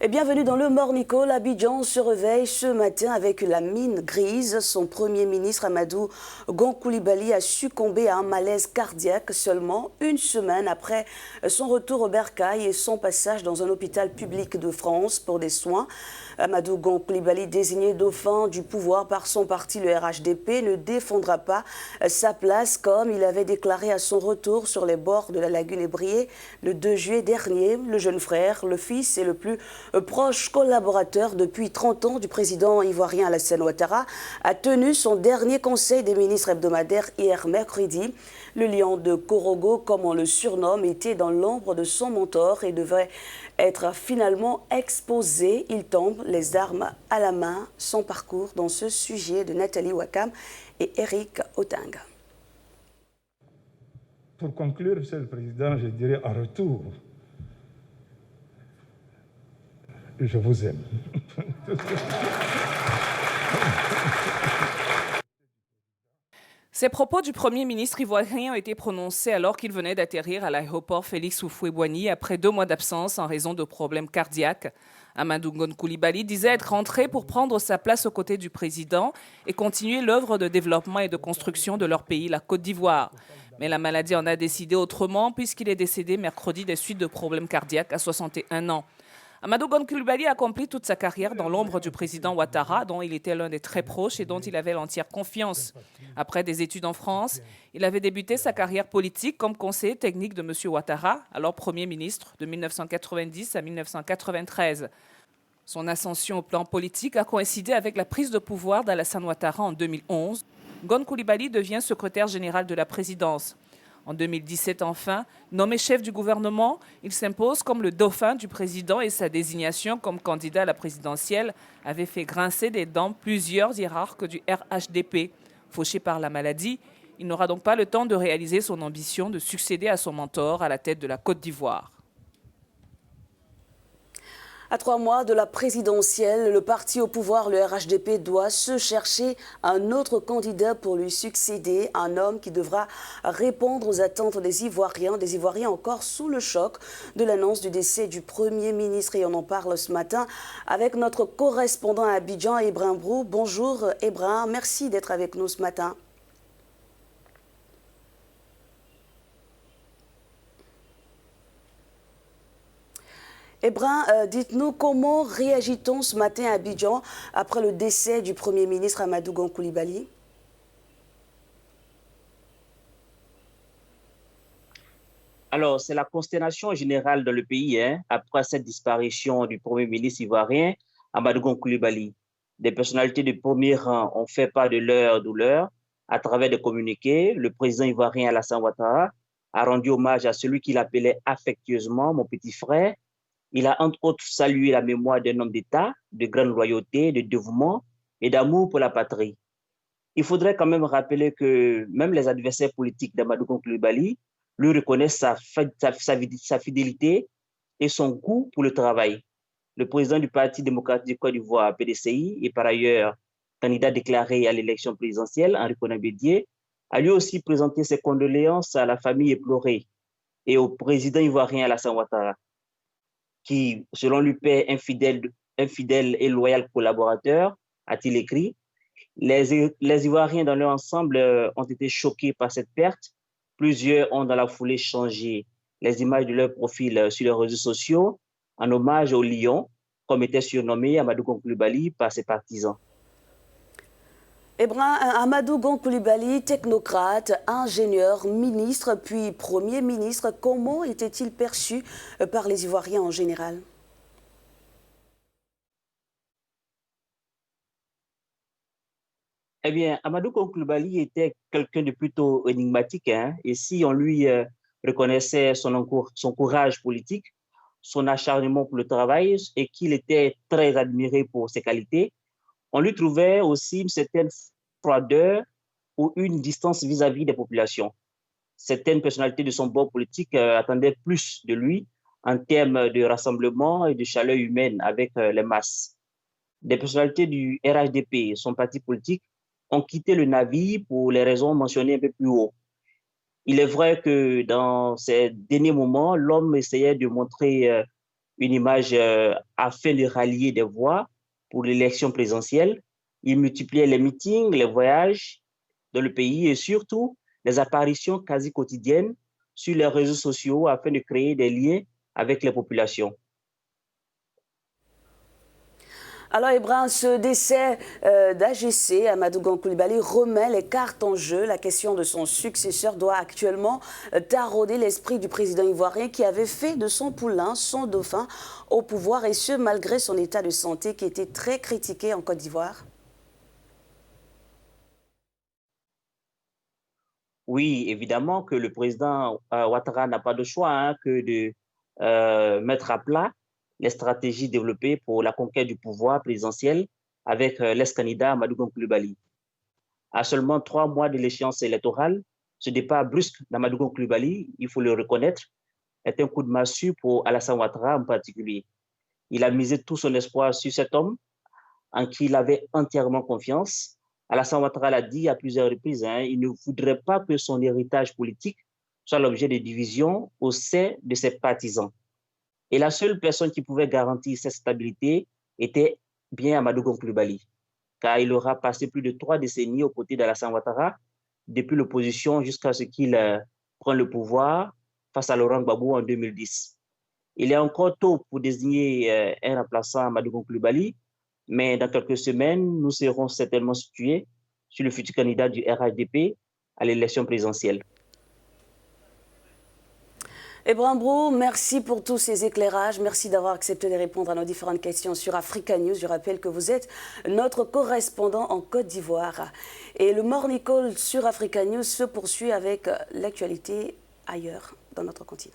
Et bienvenue dans le Morning Call. Abidjan se réveille ce matin avec la mine grise. Son premier ministre Amadou Gon Coulibaly a succombé à un malaise cardiaque seulement une semaine après son retour au Bercail et son passage dans un hôpital public de France pour des soins. Amadou Gon Coulibaly, désigné dauphin du pouvoir par son parti, le RHDP, ne défendra pas sa place comme il avait déclaré à son retour sur les bords de la lagune Ébrié le 2 juillet dernier. Le jeune frère, le fils et le plus proche collaborateur depuis 30 ans du président ivoirien Alassane Ouattara, a tenu son dernier conseil des ministres hebdomadaire hier mercredi. Le lion de Korogo, comme on le surnomme, était dans l'ombre de son mentor et devrait être finalement exposé. Il tombe les armes à la main. Son parcours dans ce sujet de Nathalie Wakam et Eric Otang. Pour conclure, Monsieur le Président, je dirais en retour, je vous aime. Ces propos du Premier ministre ivoirien ont été prononcés alors qu'il venait d'atterrir à l'aéroport Félix Houphouët-Boigny après 2 mois d'absence en raison de problèmes cardiaques. Amadou Gon Coulibaly disait être rentré pour prendre sa place aux côtés du président et continuer l'œuvre de développement et de construction de leur pays, la Côte d'Ivoire. Mais la maladie en a décidé autrement puisqu'il est décédé mercredi des suites de problèmes cardiaques à 61 ans. Amadou Gon Coulibaly a accompli toute sa carrière dans l'ombre du président Ouattara, dont il était l'un des très proches et dont il avait l'entière confiance. Après des études en France, il avait débuté sa carrière politique comme conseiller technique de M. Ouattara, alors Premier ministre, de 1990 à 1993. Son ascension au plan politique a coïncidé avec la prise de pouvoir d'Alassane Ouattara en 2011. Gon Coulibaly devient secrétaire général de la présidence. En 2017, enfin, nommé chef du gouvernement, il s'impose comme le dauphin du président et sa désignation comme candidat à la présidentielle avait fait grincer des dents plusieurs hiérarques du RHDP. Fauché par la maladie, il n'aura donc pas le temps de réaliser son ambition de succéder à son mentor à la tête de la Côte d'Ivoire. À 3 mois de la présidentielle, le parti au pouvoir, le RHDP, doit se chercher un autre candidat pour lui succéder, un homme qui devra répondre aux attentes des Ivoiriens encore sous le choc de l'annonce du décès du Premier ministre. Et on en parle ce matin avec notre correspondant à Abidjan, Ebrahim Brou. Bonjour Ebrahim, merci d'être avec nous ce matin. Ebrahim, dites-nous comment réagit-on ce matin à Abidjan après le décès du Premier ministre Amadou Gon Coulibaly? Alors, c'est la consternation générale dans le pays après cette disparition du Premier ministre ivoirien Amadou Gon Coulibaly. Des personnalités de premier rang ont fait part de leur douleur à travers des communiqués. Le président ivoirien Alassane Ouattara a rendu hommage à celui qu'il appelait affectueusement « mon petit frère ». Il a entre autres salué la mémoire d'un homme d'État, de grande loyauté, de dévouement et d'amour pour la patrie. Il faudrait quand même rappeler que même les adversaires politiques d'Amadou Gon Coulibaly lui reconnaissent sa fidélité et son goût pour le travail. Le président du Parti démocratique du Côte d'Ivoire, PDCI, et par ailleurs candidat déclaré à l'élection présidentielle, Henri Konan Bédié, a lui aussi présenté ses condoléances à la famille éplorée et au président ivoirien Alassane Ouattara, qui, selon lui, paie un fidèle et loyal collaborateur, a-t-il écrit. Les Ivoiriens dans leur ensemble ont été choqués par cette perte. Plusieurs ont dans la foulée changé les images de leur profil sur les réseaux sociaux en hommage au lion, comme était surnommé Amadou Gon Coulibaly par ses partisans. Ebrahim, Amadou Gon Coulibaly, technocrate, ingénieur, ministre, puis Premier ministre, comment était-il perçu par les Ivoiriens en général? Eh bien, Amadou Gon Coulibaly était quelqu'un de plutôt énigmatique, et si on lui reconnaissait son courage politique, son acharnement pour le travail et qu'il était très admiré pour ses qualités, on lui trouvait aussi une certaine froideur ou une distance vis-à-vis des populations. Certaines personnalités de son bord politique attendaient plus de lui en termes de rassemblement et de chaleur humaine avec les masses. Des personnalités du RHDP, son parti politique, ont quitté le navire pour les raisons mentionnées un peu plus haut. Il est vrai que dans ces derniers moments, l'homme essayait de montrer une image afin de rallier des voix pour l'élection présidentielle. Il multipliait les meetings, les voyages dans le pays et surtout les apparitions quasi quotidiennes sur les réseaux sociaux afin de créer des liens avec les populations. Alors, Ibrahim, ce décès d'AGC, Amadou Gon Coulibaly, remet les cartes en jeu. La question de son successeur doit actuellement tarauder l'esprit du président ivoirien qui avait fait de son poulain son dauphin au pouvoir, et ce, malgré son état de santé qui était très critiqué en Côte d'Ivoire. Oui, évidemment que le président Ouattara n'a pas de choix que de mettre à plat les stratégies développées pour la conquête du pouvoir présidentiel avec l'ex-candidat Amadou Gon Coulibaly. À seulement 3 mois de l'échéance électorale, ce départ brusque d'Amadou Gon Coulibaly, il faut le reconnaître, est un coup de massue pour Alassane Ouattara en particulier. Il a misé tout son espoir sur cet homme en qui il avait entièrement confiance. Alassane Ouattara l'a dit à plusieurs reprises, il ne voudrait pas que son héritage politique soit l'objet de divisions au sein de ses partisans. Et la seule personne qui pouvait garantir cette stabilité était bien Amadou Gon Coulibaly, car il aura passé plus de 3 décennies aux côtés d'Alassane Ouattara, depuis l'opposition jusqu'à ce qu'il prenne le pouvoir face à Laurent Gbagbo en 2010. Il est encore tôt pour désigner un remplaçant à Amadou Gon Coulibaly, mais dans quelques semaines, nous serons certainement situés sur le futur candidat du RHDP à l'élection présidentielle. Ibrahim Brou, merci pour tous ces éclairages. Merci d'avoir accepté de répondre à nos différentes questions sur Africa News. Je rappelle que vous êtes notre correspondant en Côte d'Ivoire. Et le Morning Call sur Africa News se poursuit avec l'actualité ailleurs dans notre continent.